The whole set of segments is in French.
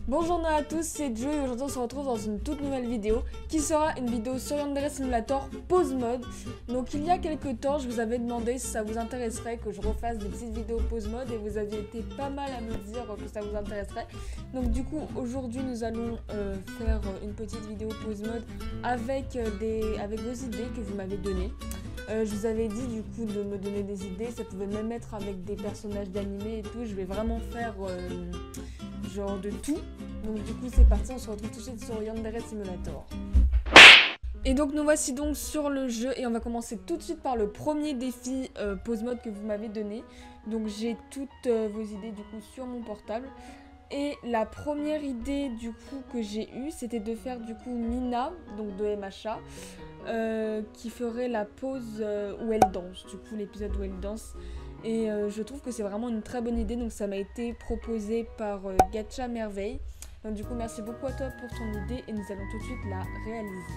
Bonjour à tous, c'est Joe et aujourd'hui on se retrouve dans une toute nouvelle vidéo qui sera une vidéo sur Yandere Simulator pause mode. Donc il y a quelques temps je vous avais demandé si ça vous intéresserait que je refasse des petites vidéos pause mode et vous aviez été pas mal à me dire que ça vous intéresserait. Donc du coup aujourd'hui nous allons faire une petite vidéo pause mode avec vos idées que vous m'avez données. Je vous avais dit du coup de me donner des idées, ça pouvait même être avec des personnages d'animé et tout, je vais vraiment faire genre de tout. Donc du coup c'est parti, on se retrouve tout de suite sur Yandere Simulator. Et donc nous voici donc sur le jeu et on va commencer tout de suite par le premier défi pause mode que vous m'avez donné. Donc j'ai toutes vos idées du coup sur mon portable. Et la première idée du coup que j'ai eue, c'était de faire du coup Mina, donc de MHA, qui ferait la pause où elle danse, du coup l'épisode où elle danse. Et je trouve que c'est vraiment une très bonne idée, donc ça m'a été proposé par Gacha Merveille. Donc du coup merci beaucoup à toi pour ton idée et nous allons tout de suite la réaliser.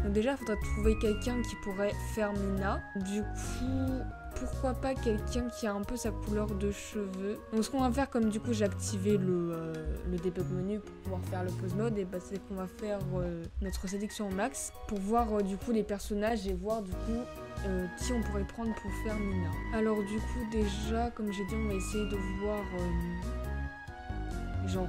Donc déjà il faudrait trouver quelqu'un qui pourrait faire Mina. Du coup pourquoi pas quelqu'un qui a un peu sa couleur de cheveux. Donc ce qu'on va faire, comme du coup j'ai activé le debug menu pour pouvoir faire le pause mode, et bah c'est qu'on va faire notre sélection au max pour voir du coup les personnages et voir du coup qui on pourrait prendre pour faire Mina. Alors du coup déjà comme j'ai dit on va essayer de voir genre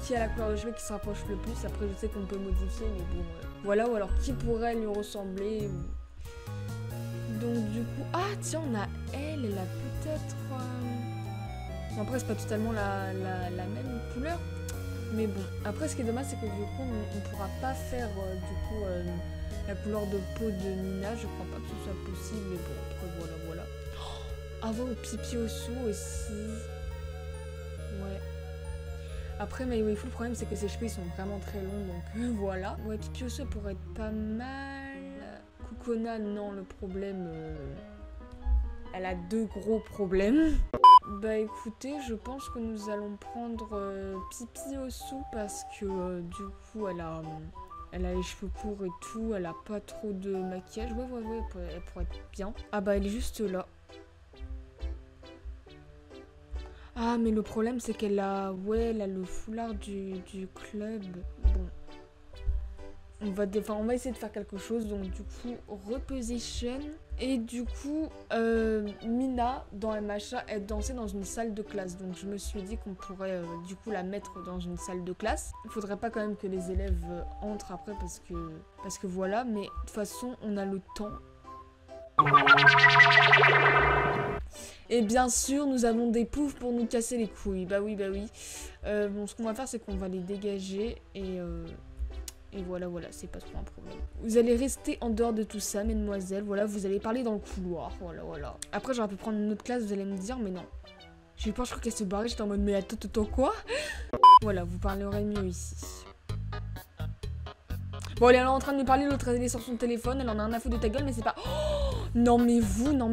qui a la couleur de cheveux qui se rapproche le plus. Après je sais qu'on peut modifier mais bon voilà, ou alors qui pourrait lui ressembler. Donc du coup, ah tiens on a elle a peut-être bon, après c'est pas totalement la même couleur, mais bon après ce qui est dommage c'est que du coup on pourra pas faire du coup la couleur de peau de Mina. Je crois pas que ce soit possible, mais bon après voilà. Ah ouais, au pipi au sou aussi. Ouais. Après mais oui, le problème c'est que ses cheveux ils sont vraiment très longs, donc voilà. Ouais, pipi au sou pourrait être pas mal. Kukona, non, le problème, elle a deux gros problèmes. Bah écoutez, je pense que nous allons prendre Pipi Osu parce que du coup elle a les cheveux courts et tout, elle a pas trop de maquillage. Ouais, elle pourrait être bien. Ah bah elle est juste là. Ah mais le problème c'est qu'elle a, elle a le foulard du club. Bon. On va essayer de faire quelque chose, donc du coup reposition. Et du coup Mina dans MHA elle dansait dans une salle de classe, donc je me suis dit qu'on pourrait du coup la mettre dans une salle de classe. Il faudrait pas quand même que les élèves entrent après parce que voilà, mais de toute façon on a le temps. Et bien sûr nous avons des poufs pour nous casser les couilles, bah oui. Bon, ce qu'on va faire c'est qu'on va les dégager et voilà, c'est pas trop un problème. Vous allez rester en dehors de tout ça, mesdemoiselles. Voilà, vous allez parler dans le couloir. Voilà. Après, j'aurais pu prendre une autre classe, vous allez me dire, mais non. J'ai eu peur, je crois qu'elle se barrait. J'étais en mode, mais attends, quoi? Voilà, vous parlerez mieux ici. Bon, elle est en train de me parler, l'autre elle est sur son téléphone. Elle en a un à foutre de ta gueule, mais c'est pas... Oh non, mais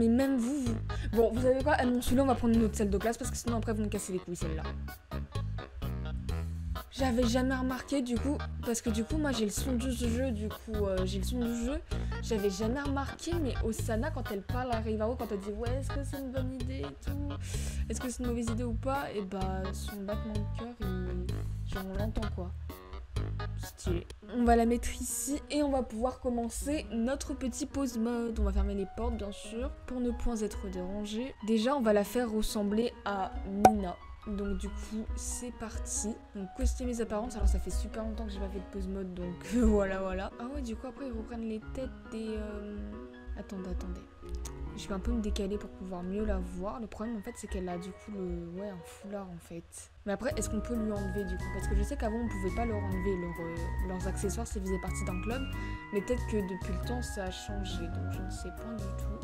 même vous. Bon, vous savez quoi? Bon, celui-là, on va prendre une autre salle de classe parce que sinon, après, vous nous cassez les couilles, celle-là. J'avais jamais remarqué du coup, parce que du coup moi j'ai le son du jeu, j'avais jamais remarqué, mais Osana quand elle parle à Rivaro, quand elle dit ouais est-ce que c'est une bonne idée et tout, est-ce que c'est une mauvaise idée ou pas, et bah son battement de cœur, genre on l'entend quoi. Stylé. On va la mettre ici et on va pouvoir commencer notre petit pause mode. On va fermer les portes bien sûr, pour ne point être dérangé. Déjà on va la faire ressembler à Mina. Donc du coup c'est parti. Donc costume les apparences, alors ça fait super longtemps que j'ai pas fait de pause mode, donc voilà. Ah ouais, du coup après ils reprennent les têtes des... Attendez. Je vais un peu me décaler pour pouvoir mieux la voir. Le problème en fait c'est qu'elle a du coup un foulard en fait. Mais après est-ce qu'on peut lui enlever du coup? Parce que je sais qu'avant on pouvait pas leur enlever leurs accessoires s'ils faisaient partie d'un club. Mais peut-être que depuis le temps ça a changé, donc je ne sais pas du tout.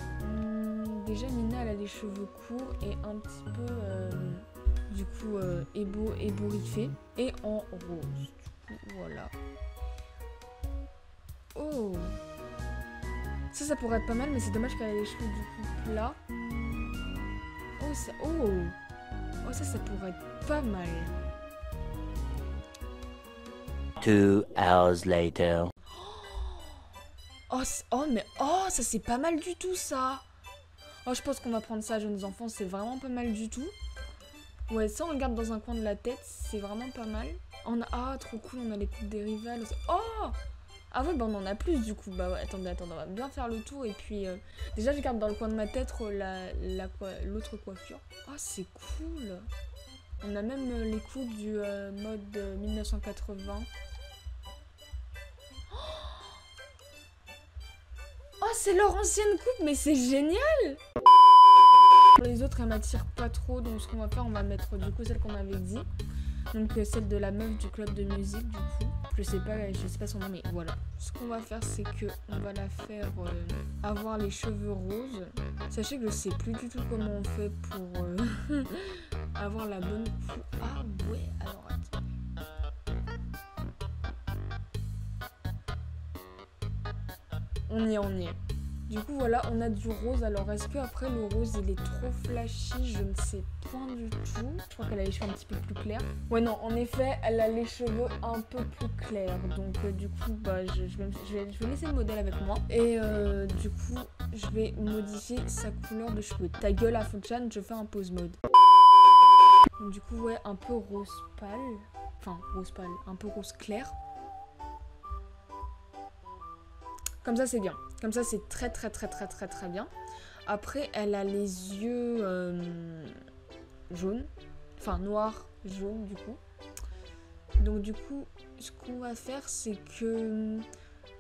Déjà Mina elle a les cheveux courts et un petit peu... du coup ébouriffé et en rose. Du coup voilà. Oh, ça pourrait être pas mal, mais c'est dommage qu'elle ait les cheveux du coup plats. Oh ça pourrait être pas mal. 2 hours later. Ça c'est pas mal du tout ça. Oh, je pense qu'on va prendre ça, jeunes enfants, c'est vraiment pas mal du tout. Ouais, ça on le garde dans un coin de la tête, c'est vraiment pas mal. Ah, trop cool, on a les coupes des rivales. Oh! Ah ouais, bah on en a plus du coup. Bah ouais, attendez, on va bien faire le tour. Et puis, déjà, je garde dans le coin de ma tête l'autre coiffure. Oh, c'est cool! On a même les coupes du mode 1980. Oh, c'est leur ancienne coupe, mais c'est génial! Les autres, elles m'attirent pas trop, donc ce qu'on va faire, on va mettre du coup celle qu'on avait dit. Donc celle de la meuf du club de musique, du coup. Je sais pas son nom, mais voilà. Ce qu'on va faire, c'est que on va la faire avoir les cheveux roses. Sachez que je sais plus du tout comment on fait pour avoir la bonne coupe. Ah ouais, alors attends. On y est. Du coup, voilà, on a du rose. Alors, est-ce que après le rose, il est trop flashy? Je ne sais point du tout. Je crois qu'elle a les cheveux un petit peu plus clairs. Ouais, non, en effet, elle a les cheveux un peu plus clairs. Donc, du coup, bah, je vais laisser le modèle avec moi. Et du coup, je vais modifier sa couleur de cheveux. Ta gueule, Afro-chan, je fais un pose mode. Donc, du coup, ouais, un peu rose pâle. Enfin, rose pâle, un peu rose clair. Comme ça, c'est bien. Comme ça, c'est très bien. Après, elle a les yeux jaunes. Enfin, noir, jaune, du coup. Donc, du coup, ce qu'on va faire, c'est que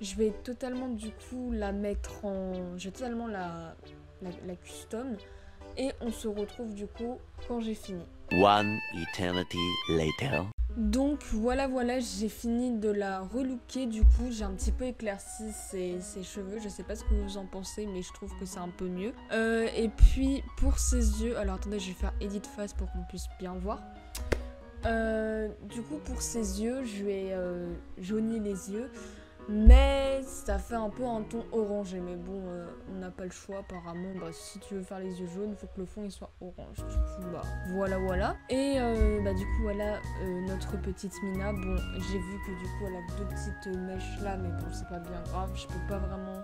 je vais totalement, du coup, la mettre en... Je vais totalement la custom. Et on se retrouve, du coup, quand j'ai fini. One eternity later. Donc voilà, j'ai fini de la relooker. Du coup, j'ai un petit peu éclairci ses cheveux. Je sais pas ce que vous en pensez, mais je trouve que c'est un peu mieux. Et puis pour ses yeux, alors attendez, je vais faire edit face pour qu'on puisse bien voir. Du coup, pour ses yeux, je vais jaunir les yeux. Mais ça fait un peu un ton orangé. Mais bon, on n'a pas le choix apparemment. Bah, si tu veux faire les yeux jaunes, il faut que le fond il soit orange. Du coup, bah voilà. Et bah du coup, voilà notre petite Mina. Bon, j'ai vu que du coup, elle a deux petites mèches là. Mais bon, c'est pas bien grave. Je peux pas vraiment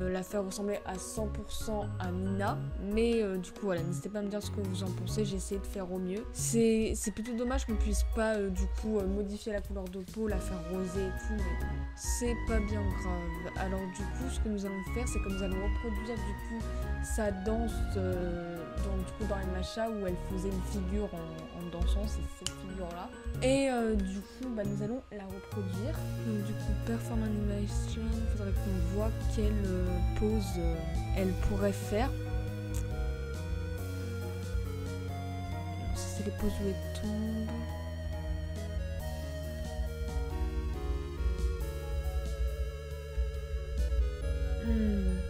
la faire ressembler à 100% à Mina. Mais du coup, voilà, n'hésitez pas à me dire ce que vous en pensez. J'ai essayé de faire au mieux. C'est plutôt dommage qu'on puisse pas du coup modifier la couleur de peau, la faire rosée et tout. Mais bon, c'est pas bien grave. Alors du coup, ce que nous allons faire, c'est que nous allons reproduire du coup sa danse dans les machas où elle faisait une figure en dansant, c'est cette figure-là. Et du coup, bah, nous allons la reproduire. Donc du coup, perform animation, il faudrait qu'on voit quelle pose elle pourrait faire. Ça, c'est les poses où elle tombe.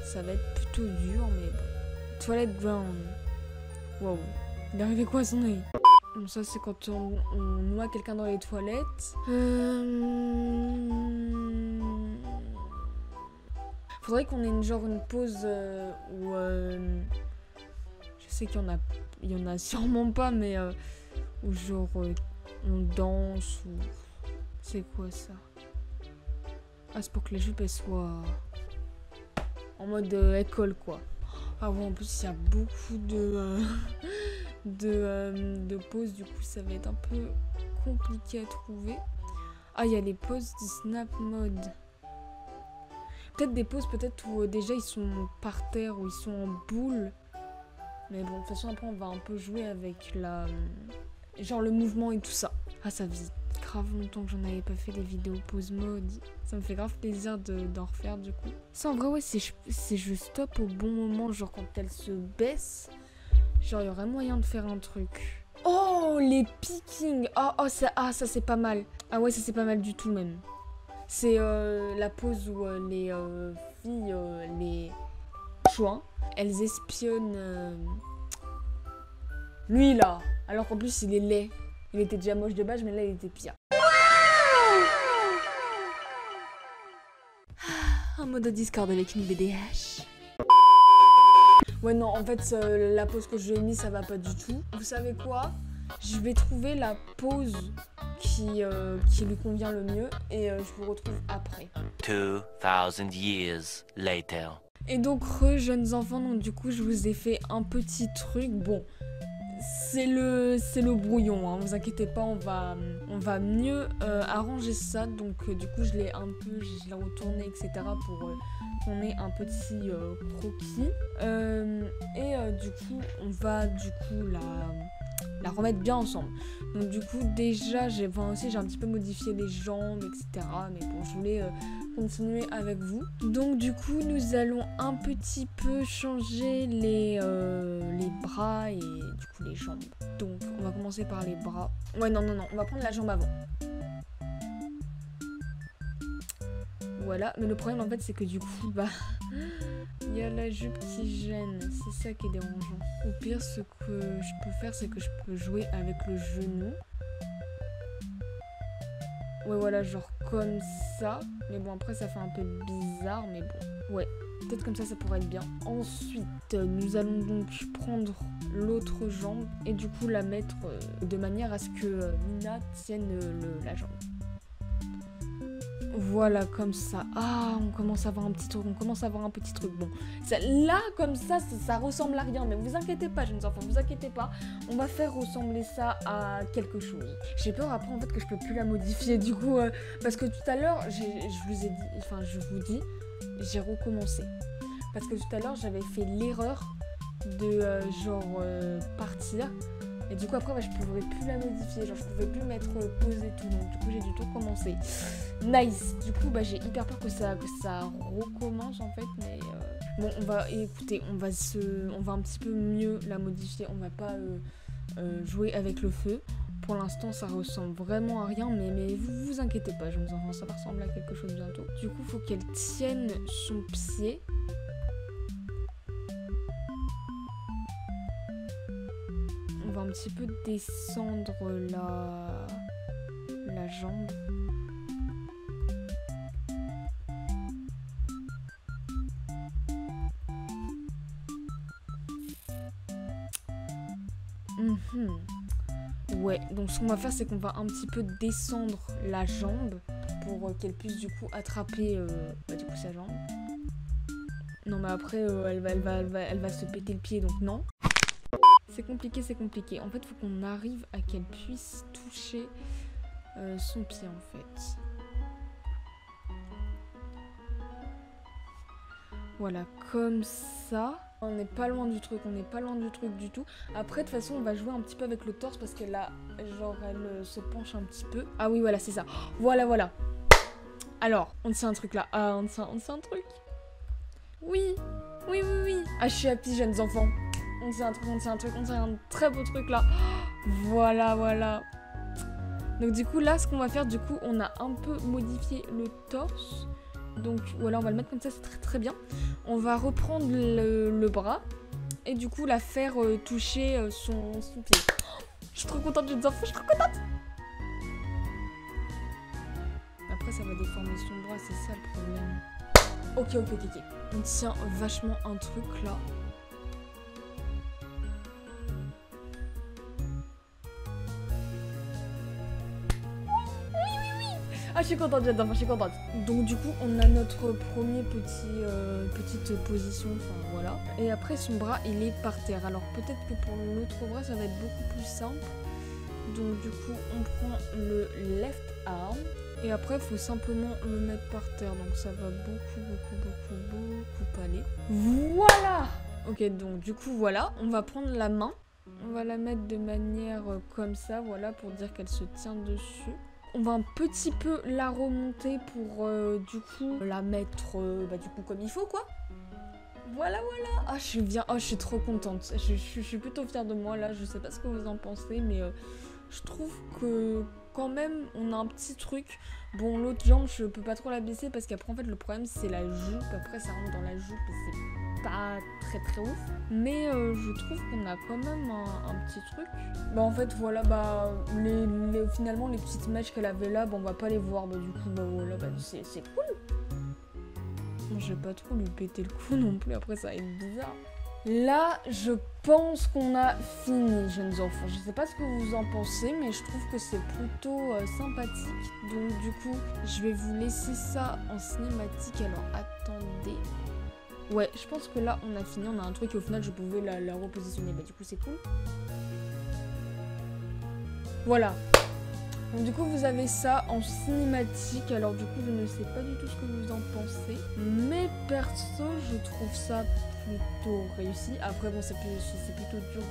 Ça va être plutôt dur, mais bon. Toilette brown. Wow. Il est arrivé quoi à son œil? Donc ça, c'est quand on noie quelqu'un dans les toilettes. Faudrait qu'on ait une pause où... je sais qu'il y en a sûrement pas, mais où genre on danse ou... C'est quoi ça? Ah, c'est pour que les jupes elles soient... en mode école quoi. Ah ouais, en plus il y a beaucoup de poses, du coup ça va être un peu compliqué à trouver. Ah, il y a les poses du snap mode. Peut-être des poses où déjà ils sont par terre, où ils sont en boule. Mais bon, de toute façon après on va un peu jouer avec genre le mouvement et tout ça. Ah, ça faisait grave longtemps que j'en avais pas fait des vidéos pose mode. Ça me fait grave plaisir d'en refaire du coup. Ça en vrai ouais, c'est je stoppe au bon moment, genre quand elle se baisse. Genre il y aurait moyen de faire un truc. Oh, les pickings. Ça c'est pas mal. Ah ouais, ça c'est pas mal du tout même. C'est la pose où les filles, les chouins, elles espionnent lui là. Alors qu'en plus il est laid. Il était déjà moche de base, mais là il était pire. Un mode Discord avec une BDH. Ouais non, en fait la pose que je lui ai mis ça va pas du tout. Vous savez quoi? Je vais trouver la pose qui lui convient le mieux et je vous retrouve après. 2000 years later. Et donc jeunes enfants, donc du coup je vous ai fait un petit truc. Bon, c'est le brouillon, hein, vous inquiétez pas, on va mieux arranger ça. Donc du coup je l'ai retourné, etc. pour qu'on ait un petit croquis. Du coup on va la remettre bien ensemble. Donc du coup déjà j'ai un petit peu modifié les jambes, etc. Mais bon, je voulais continuer avec vous. Donc du coup nous allons un petit peu changer les bras et du coup les jambes. Donc on va commencer par les bras. Ouais non, on va prendre la jambe avant. Voilà, mais le problème en fait c'est que du coup il y a la jupe qui gêne, c'est ça qui est dérangeant. Au pire ce que je peux faire c'est que je peux jouer avec le genou. Ouais voilà, genre comme ça. Mais bon après ça fait un peu bizarre, mais bon. Ouais, peut-être comme ça pourrait être bien. Ensuite nous allons donc prendre l'autre jambe et du coup la mettre de manière à ce que Mina tienne la jambe. Voilà, comme ça. Ah, on commence à avoir un petit truc, Bon, là, comme ça ressemble à rien. Mais vous inquiétez pas, jeunes enfants, vous inquiétez pas. On va faire ressembler ça à quelque chose. J'ai peur après, en fait, que je peux plus la modifier. Du coup, parce que tout à l'heure, je vous dis, j'ai recommencé. Parce que tout à l'heure, j'avais fait l'erreur de, partir. Et du coup après je pouvais plus la modifier, genre je pouvais plus mettre pause et tout, donc du coup j'ai dû tout recommencer. Nice. Du coup j'ai hyper peur que ça recommence en fait, mais bon on va un petit peu mieux la modifier, on va pas jouer avec le feu. Pour l'instant ça ressemble vraiment à rien, mais vous inquiétez pas jeunes enfants, ça va ressembler à quelque chose bientôt. Du coup faut qu'elle tienne son pied. On va un petit peu descendre la jambe. Ouais, donc ce qu'on va faire c'est qu'on va un petit peu descendre la jambe pour qu'elle puisse du coup attraper du coup sa jambe. Non mais après elle va se péter le pied, donc non. C'est compliqué. En fait, il faut qu'on arrive à qu'elle puisse toucher son pied, en fait. Voilà, comme ça. On n'est pas loin du truc, du tout. Après, de toute façon, on va jouer un petit peu avec le torse parce qu'elle elle se penche un petit peu. Ah oui, voilà, c'est ça. Voilà. Alors, on tient un truc là. Ah, on tient un truc. Oui. Ah, je suis happy, jeunes enfants. On tient un très beau truc là. Voilà. Donc du coup là ce qu'on va faire, du coup on a un peu modifié le torse. Donc voilà, on va le mettre comme ça, c'est très bien. On va reprendre le bras et du coup la faire toucher son pied. Je suis trop contente, jeunes enfants, Après ça va déformer son bras, c'est ça le problème. Ok. On tient vachement un truc là. Ah, je suis contente, j'adore, je suis contente. Donc du coup, on a notre premier petite position, enfin voilà. Et après, son bras, il est par terre. Alors peut-être que pour l'autre bras, ça va être beaucoup plus simple. Donc du coup, on prend le left arm. Et après, il faut simplement le mettre par terre. Donc ça va beaucoup aller. Voilà. Ok, donc du coup, voilà. On va prendre la main. On va la mettre de manière comme ça, voilà, pour dire qu'elle se tient dessus. On va un petit peu la remonter pour du coup la mettre du coup comme il faut quoi. Voilà. Ah je suis trop contente. Je suis plutôt fière de moi là. Je sais pas ce que vous en pensez, mais je trouve que quand même on a un petit truc. Bon, l'autre jambe je peux pas trop la baisser parce qu'après en fait le problème c'est la jupe. Après ça rentre dans la jupe et c'est pas très ouf. Mais je trouve qu'on a quand même un petit truc. Bah en fait voilà, finalement les petites mèches qu'elle avait là, on va pas les voir. Du coup voilà, c'est cool. Je vais pas trop lui péter le cou non plus, après ça va être bizarre. Là, je pense qu'on a fini, jeunes enfants. Je sais pas ce que vous en pensez, mais je trouve que c'est plutôt sympathique. Donc du coup, je vais vous laisser ça en cinématique. Alors attendez. Ouais, je pense que là, on a fini. On a un truc et au final, je pouvais la repositionner. Du coup, c'est cool. Voilà. Donc du coup vous avez ça en cinématique, alors du coup je ne sais pas du tout ce que vous en pensez, mais perso je trouve ça plutôt réussi. Après bon c'est plutôt dur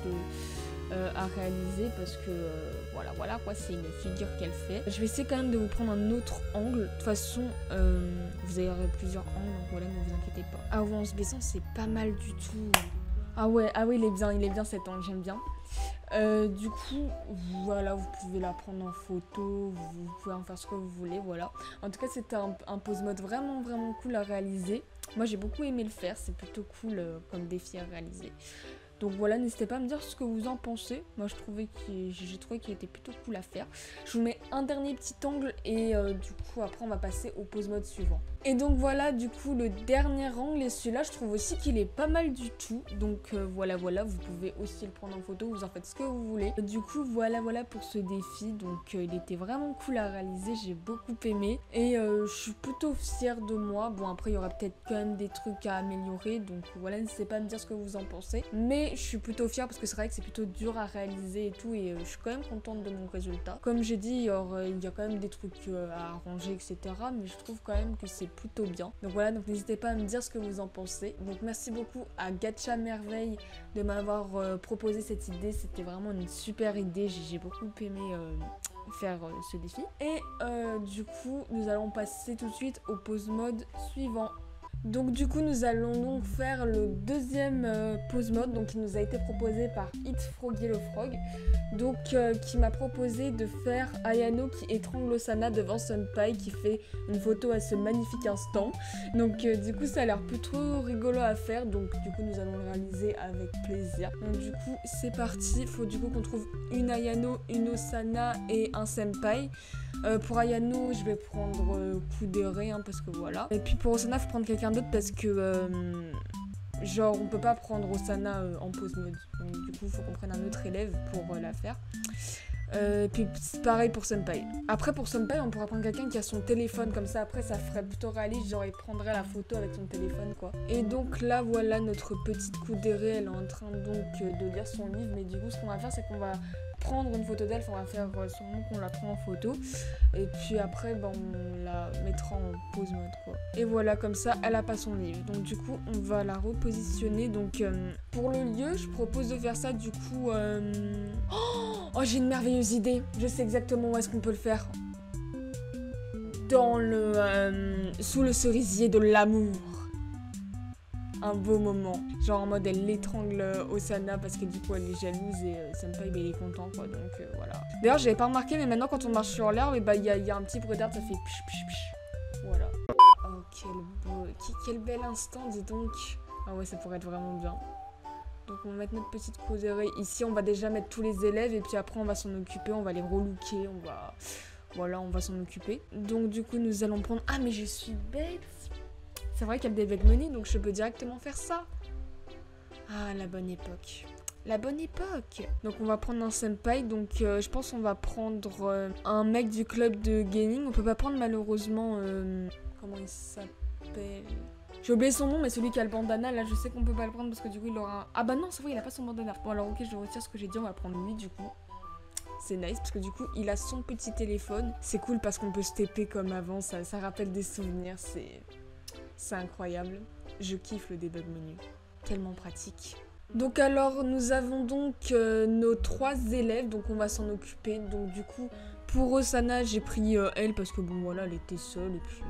à réaliser parce que voilà quoi, c'est une figure qu'elle fait. Je vais essayer quand même de vous prendre un autre angle. De toute façon vous aurez plusieurs angles, donc voilà, ne vous inquiétez pas. Ah ouais, en se baissant c'est pas mal du tout. Ah ouais il est bien cet angle, j'aime bien. Du coup, voilà, vous pouvez la prendre en photo, vous pouvez en faire ce que vous voulez, voilà. En tout cas, c'était un pose mode vraiment cool à réaliser. Moi, j'ai beaucoup aimé le faire, c'est plutôt cool comme défi à réaliser. Donc voilà, n'hésitez pas à me dire ce que vous en pensez. Moi, j'ai trouvé qu'il était plutôt cool à faire. Je vous mets un dernier petit angle et du coup, après, on va passer au pose mode suivant. Et donc voilà, du coup, le dernier angle, et celui-là, je trouve aussi qu'il est pas mal du tout. Donc voilà, vous pouvez aussi le prendre en photo, vous en faites ce que vous voulez. Du coup, voilà pour ce défi. Donc il était vraiment cool à réaliser, j'ai beaucoup aimé. Et je suis plutôt fière de moi. Bon, après, il y aura peut-être quand même des trucs à améliorer. Donc voilà, n'hésitez pas à me dire ce que vous en pensez. Mais je suis plutôt fière parce que c'est vrai que c'est plutôt dur à réaliser et tout. Et je suis quand même contente de mon résultat. Comme j'ai dit, il y a quand même des trucs à arranger, etc. Mais je trouve quand même que c'est plutôt bien. Donc voilà, donc n'hésitez pas à me dire ce que vous en pensez. Donc merci beaucoup à Gacha Merveille de m'avoir proposé cette idée. C'était vraiment une super idée. J'ai beaucoup aimé faire ce défi. Et du coup, nous allons passer tout de suite au pose mode suivant. Donc du coup nous allons donc faire le deuxième pose mode, donc qui nous a été proposé par Hit Froggy le Frog, donc qui m'a proposé de faire Ayano qui étrangle Osana devant Senpai qui fait une photo à ce magnifique instant. Donc du coup ça a l'air plutôt rigolo à faire, donc du coup nous allons le réaliser avec plaisir. Donc du coup c'est parti, il faut du coup qu'on trouve une Ayano, une Osana et un Senpai. Pour Ayano, je vais prendre Kudere, hein, parce que voilà. Et puis pour Osana, faut prendre quelqu'un d'autre parce que genre on peut pas prendre Osana en pose mode. Donc du coup, faut qu'on prenne un autre élève pour la faire. Puis c'est pareil pour Senpai. Après pour Senpai, on pourra prendre quelqu'un qui a son téléphone, comme ça après ça ferait plutôt réaliste, genre il prendrait la photo avec son téléphone quoi. Et donc là voilà notre petite Kudere, elle est en train donc de lire son livre, mais du coup ce qu'on va faire c'est qu'on va prendre une photo d'elle, on va faire son nom qu'on la prend en photo et puis après on la mettra en pose mode quoi. Et voilà, comme ça elle a pas son livre. Donc du coup on va la repositionner. Donc pour le lieu je propose de faire ça du coup oh j'ai une merveilleuse idée, je sais exactement où est-ce qu'on peut le faire. Dans le sous le cerisier de l'amour. Un beau moment, genre en mode elle l'étrangle Osana parce que du coup elle est jalouse et Senpai il est content quoi, donc voilà. D'ailleurs j'avais pas remarqué mais maintenant quand on marche sur l'herbe, il y a un petit bruit d'herbe, ça fait psh psh psh. Voilà. Oh quel bel instant, dis donc. Ah ouais, ça pourrait être vraiment bien. Donc on va mettre notre petite Kudere ici, on va déjà mettre tous les élèves et puis après on va s'en occuper, on va les relooker, on va s'en occuper. Donc du coup nous allons prendre... Ah mais je suis bête. C'est vrai qu'il y a des bag money, donc je peux directement faire ça. Ah, la bonne époque. La bonne époque. Donc on va prendre un senpai, donc je pense qu'on va prendre un mec du club de gaming. On peut pas prendre malheureusement... comment il s'appelle? J'ai oublié son nom, mais celui qui a le bandana, là je sais qu'on peut pas le prendre parce que du coup il aura... Ah bah non, c'est vrai, il a pas son bandana. Bon alors ok, je retire ce que j'ai dit, on va prendre lui du coup. C'est nice parce que du coup il a son petit téléphone. C'est cool parce qu'on peut se TP comme avant, ça rappelle des souvenirs, c'est incroyable. Je kiffe le debug menu, tellement pratique. Donc alors nous avons donc nos 3 élèves, donc on va s'en occuper. Donc du coup pour Osana j'ai pris elle parce que bon voilà elle était seule et puis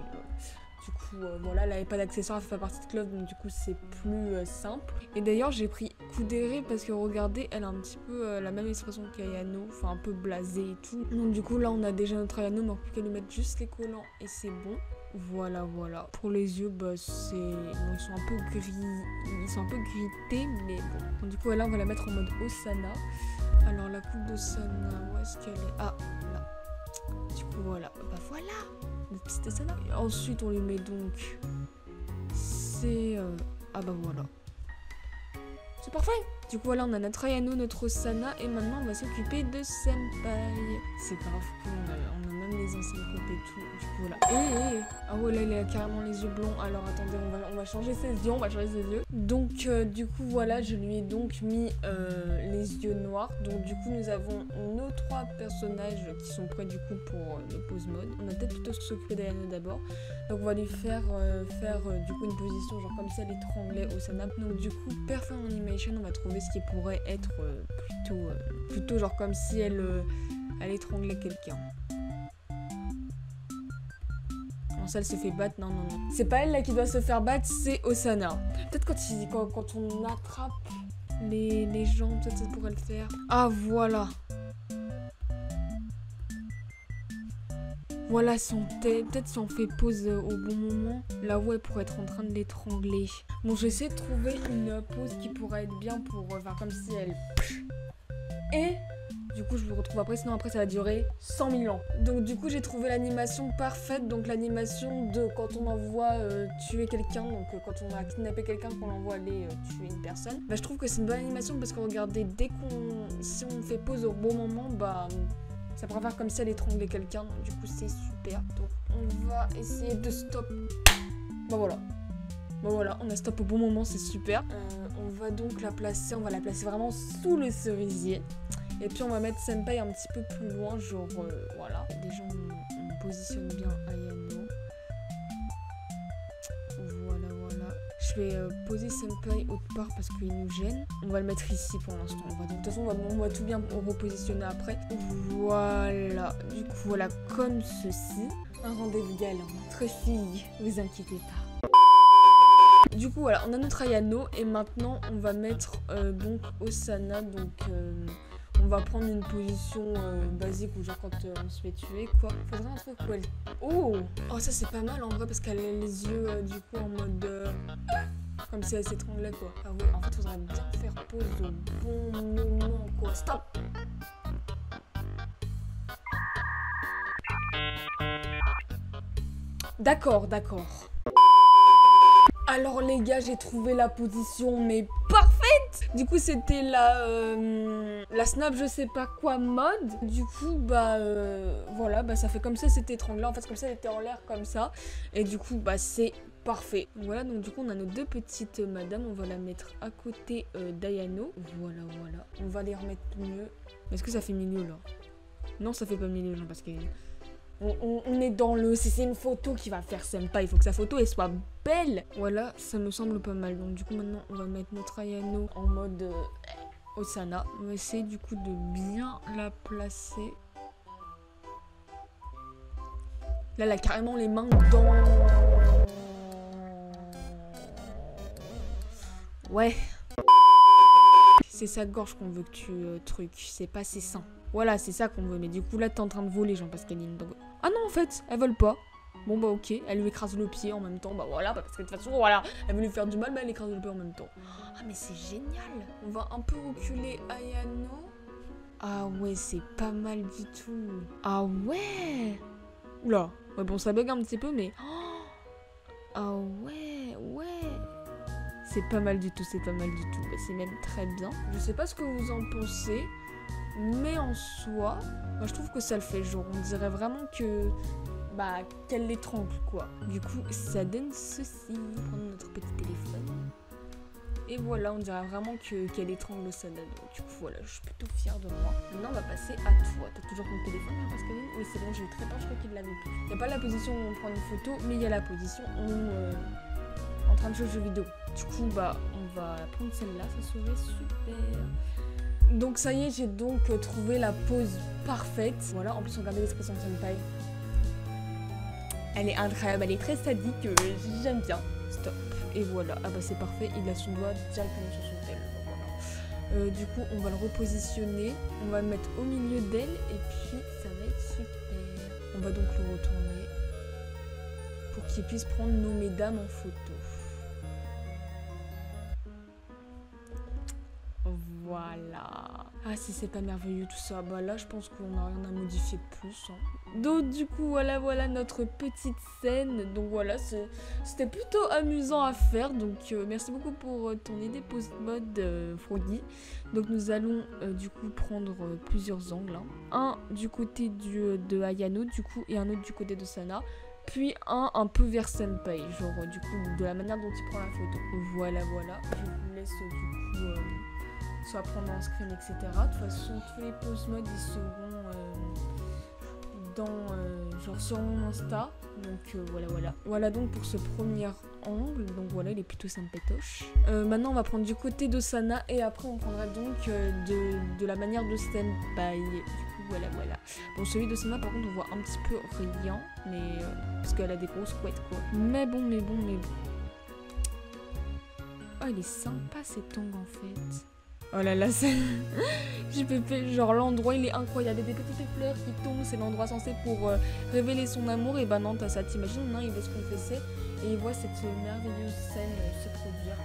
du coup voilà elle avait pas d'accessoires, elle fait pas partie de club donc du coup c'est plus simple. Et d'ailleurs j'ai pris Kudere parce que regardez elle a un petit peu la même expression qu'Ayano, enfin un peu blasée et tout. Donc du coup là on a déjà notre Ayano, mais on peut qu'à lui mettre juste les collants et c'est bon. Voilà. Pour les yeux, bah c'est... Bon, ils sont un peu gris... Ils sont un peu grités, mais bon. Donc, du coup, là, on va la mettre en mode Osana. Alors, la coupe d'Osana, où est-ce qu'elle est? Ah, là. Du coup, voilà. Bah voilà, notre petite Osana. Et ensuite, on lui met donc... C'est... Ah bah voilà. C'est parfait. Du coup, voilà, on a notre Ayano, notre Osana, et maintenant, on va s'occuper de Senpai. C'est grave cool, on a même les anciennes coupes et tout. Du coup, voilà. Ah ouais, là, il a carrément les yeux blonds. Alors, attendez, on va changer ses yeux. On va changer ses yeux. Donc, du coup, voilà, je lui ai donc mis les yeux noirs. Donc, du coup, nous avons nos 3 personnages qui sont prêts, du coup, pour le pose mode. On a peut-être plutôt s'occuper d'Ayano d'abord. Donc, on va lui faire, du coup, une position, genre comme si elle étranglait Osana. Donc, du coup, Perform Animation, on va trouver ce qui pourrait être plutôt genre comme si elle étranglait quelqu'un. Non, ça, elle se fait battre. Non. C'est pas elle là qui doit se faire battre, c'est Osana. Peut-être quand on attrape les gens, peut-être ça pourrait le faire. Ah, voilà. Voilà son tête. Peut-être si on fait pause au bon moment, là où elle pourrait être en train de l'étrangler. Bon, j'essaie de trouver une pause qui pourrait être bien pour faire comme si elle... Et du coup, je vous retrouve après, sinon après ça va durer 100 000 ans. Donc du coup, j'ai trouvé l'animation parfaite. Donc l'animation de quand on envoie tuer quelqu'un, donc quand on a kidnappé quelqu'un, qu'on l'envoie aller tuer une personne. Bah, je trouve que c'est une bonne animation parce que regardez, si on fait pause au bon moment, bah... ça pourra faire comme si elle étranglait quelqu'un, donc du coup c'est super. Donc on va essayer de stop. Bah voilà, on a stop au bon moment, c'est super. On va donc la placer, on va la placer vraiment sous le cerisier. Et puis on va mettre Senpai un petit peu plus loin, genre voilà. Déjà on positionne bien Ayano. Voilà. Je vais poser Senpai autre part parce qu'il nous gêne. On va le mettre ici pour l'instant. De toute façon, on va tout bien repositionner après. Voilà. Du coup, voilà comme ceci. Un rendez-vous galant entre filles, vous inquiétez pas. Du coup, voilà, on a notre Ayano et maintenant on va mettre donc Osana. Donc on va prendre une position basique ou genre quand on se fait tuer quoi. Faudrait un truc où elle... Oh ça c'est pas mal en vrai parce qu'elle a les yeux du coup en mode... comme si elle s'étranglait quoi. Ah ouais, en fait faudrait bien faire pause au bon moment quoi. Stop. D'accord. Alors les gars, j'ai trouvé la position mais parfaite. Du coup c'était la snap je sais pas quoi mode. Du coup voilà, ça fait comme ça, c'était étranglé. En fait comme ça elle était en l'air comme ça. Et du coup c'est parfait. Voilà, donc du coup on a nos 2 petites madames. On va la mettre à côté d'Ayano. Voilà. On va les remettre mieux. Est-ce que ça fait milieu là? Non, ça fait pas milieu parce que... On est dans le... C'est une photo qui va faire sympa. Il faut que sa photo elle soit belle. Voilà, ça me semble pas mal. Donc du coup maintenant on va mettre notre Ayano en mode Osana. On va essayer du coup de bien la placer. Là elle a carrément les mains dans... Ouais. C'est sa gorge qu'on veut que tu trucs. C'est pas ses seins. Voilà, c'est ça qu'on veut. Mais du coup, là, t'es en train de voler, Jean-Pascaline. Donc... Ah non, en fait, elle vole pas. Bon, ok. Elle lui écrase le pied en même temps. Voilà, parce que de toute façon, voilà. Elle veut lui faire du mal, mais elle écrase le pied en même temps. Ah, mais c'est génial. On va un peu reculer Ayano. Ah ouais, c'est pas mal du tout. Ah ouais. Oula. Ouais, bon, ça bug un petit peu, mais... Ah ouais. C'est pas mal du tout, c'est même très bien. Je sais pas ce que vous en pensez. Mais en soi, moi je trouve que ça le fait genre, on dirait vraiment que qu'elle l'étrangle quoi. Du coup, ça donne ceci. Prendre notre petit téléphone. Et voilà, on dirait vraiment qu'elle étrangle Osana. Donc du coup, voilà, je suis plutôt fière de moi. Maintenant, on va passer à toi. T'as toujours ton téléphone, Pascaline? Oui, c'est bon, j'ai eu très peur, je crois qu'il l'avait plus. Il n'y a pas la position où on prend une photo, mais il y a la position où on en train de jouer aux jeux vidéo. Du coup, on va prendre celle-là, ça serait super. Donc ça y est, j'ai donc trouvé la pose parfaite. Voilà, en plus regardez l'expression de Senpai. Elle est incroyable, elle est très sadique, j'aime bien. Stop. Et voilà, c'est parfait, il a son doigt directement sur son tel. Voilà. Du coup, on va le repositionner, on va le mettre au milieu d'elle et puis ça va être super. On va donc le retourner pour qu'il puisse prendre nos mesdames en photo. Voilà. Ah, si c'est pas merveilleux tout ça, bah là je pense qu'on n'a rien à modifier de plus. Hein. Donc du coup voilà notre petite scène. Donc voilà, c'était plutôt amusant à faire. Donc merci beaucoup pour ton idée post-mode Froggy. Donc nous allons du coup prendre plusieurs angles. Hein. Un du côté de Ayano du coup et un autre du côté de Sana. Puis un peu vers Senpai, genre du coup de la manière dont il prend la photo. Voilà. Je vous laisse du coup... soit prendre un screen, etc. De toute façon, tous les pose modes, ils seront genre sur mon Insta. Donc voilà. Voilà donc pour ce premier angle. Donc voilà, il est plutôt sympatoche. Maintenant, on va prendre du côté de Sana et après, on prendra donc de la manière de Senpai. Du coup, voilà. Bon, celui de Sana, par contre, on voit un petit peu rien, mais parce qu'elle a des grosses couettes, quoi. Mais bon. Oh, il est sympa cet angle, en fait. Oh là là, c'est... genre l'endroit il est incroyable, il y a des petites fleurs qui tombent, c'est l'endroit censé pour révéler son amour, et bah non, t'as ça, t'imagines, non, il laisse confesser, et il voit cette merveilleuse scène se produire.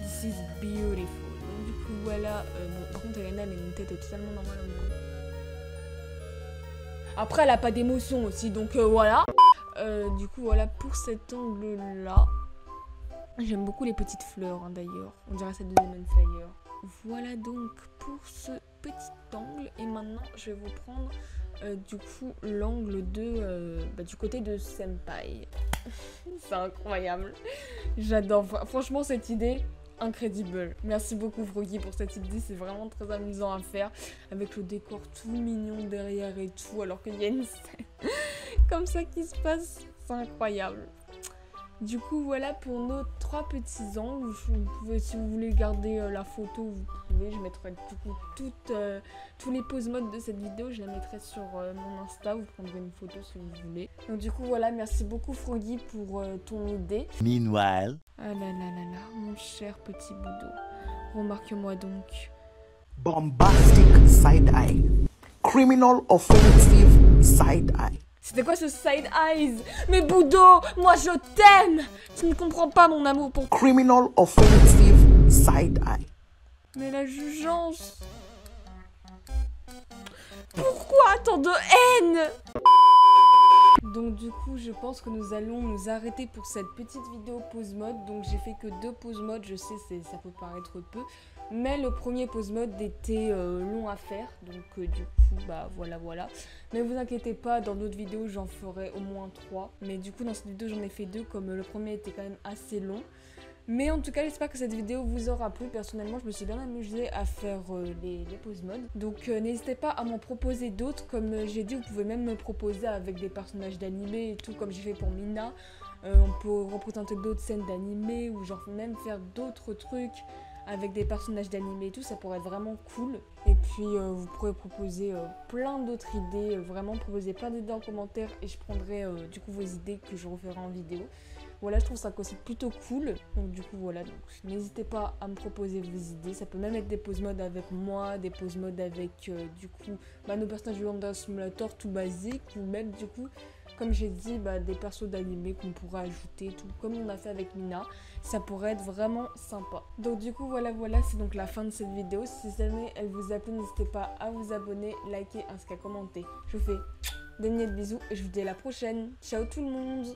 This is beautiful. Donc du coup voilà, bon, par contre Elena elle a une tête totalement normale. Après elle a pas d'émotion aussi, donc voilà. Du coup voilà pour cet angle là. J'aime beaucoup les petites fleurs hein, d'ailleurs, on dirait celle de Lemon Fire. Voilà donc pour ce petit angle et maintenant je vais vous prendre du coup l'angle du côté de Senpai. C'est incroyable, j'adore, franchement cette idée, incredible. Merci beaucoup Froggy pour cette idée, c'est vraiment très amusant à faire avec le décor tout mignon derrière et tout alors qu'il y a une scène comme ça qui se passe, c'est incroyable. Du coup, voilà pour nos 3 petits angles. Vous pouvez, si vous voulez garder la photo, vous pouvez. Je mettrai du coup tous les pose modes de cette vidéo. Je les mettrai sur mon Insta. Vous prendrez une photo si vous voulez. Donc du coup, voilà. Merci beaucoup Froggy pour ton idée. Meanwhile. Ah là, mon cher petit boudou. Remarque-moi donc. Bombastic side eye. Criminal offensive side eye. C'était quoi ce side eyes? Mais Boudo, moi je t'aime. Tu ne comprends pas mon amour pour... Criminal offensive side eye. Mais la jugeance... Pourquoi tant de haine? Donc du coup, je pense que nous allons nous arrêter pour cette petite vidéo pose mode. Donc j'ai fait que 2 pose modes, je sais, ça peut paraître peu. Mais le premier pose mode était long à faire, donc du coup, bah voilà. Mais vous inquiétez pas, dans d'autres vidéos, j'en ferai au moins 3. Mais du coup, dans cette vidéo, j'en ai fait 2, comme le premier était quand même assez long. Mais en tout cas, j'espère que cette vidéo vous aura plu. Personnellement, je me suis bien amusée à faire les pose modes. Donc n'hésitez pas à m'en proposer d'autres. Comme j'ai dit, vous pouvez même me proposer avec des personnages d'animé et tout, comme j'ai fait pour Mina. On peut représenter d'autres scènes d'animé ou genre même faire d'autres trucs avec des personnages d'animé et tout, ça pourrait être vraiment cool. Et puis vous pourrez proposer plein d'autres idées, vraiment proposer plein d'idées en commentaire et je prendrai du coup vos idées que je referai en vidéo. Voilà, je trouve ça aussi plutôt cool. Donc du coup voilà, n'hésitez pas à me proposer vos idées. Ça peut même être des pose modes avec moi, des pose modes avec du coup nos personnages du Wonder Simulator tout basique, ou même du coup comme j'ai dit des persos d'animé qu'on pourrait ajouter, tout comme on a fait avec Mina. Ça pourrait être vraiment sympa. Donc du coup voilà, c'est donc la fin de cette vidéo. Si jamais elle vous a plu, n'hésitez pas à vous abonner, liker ainsi qu'à commenter. Je vous fais des milliers de bisous et je vous dis à la prochaine. Ciao tout le monde.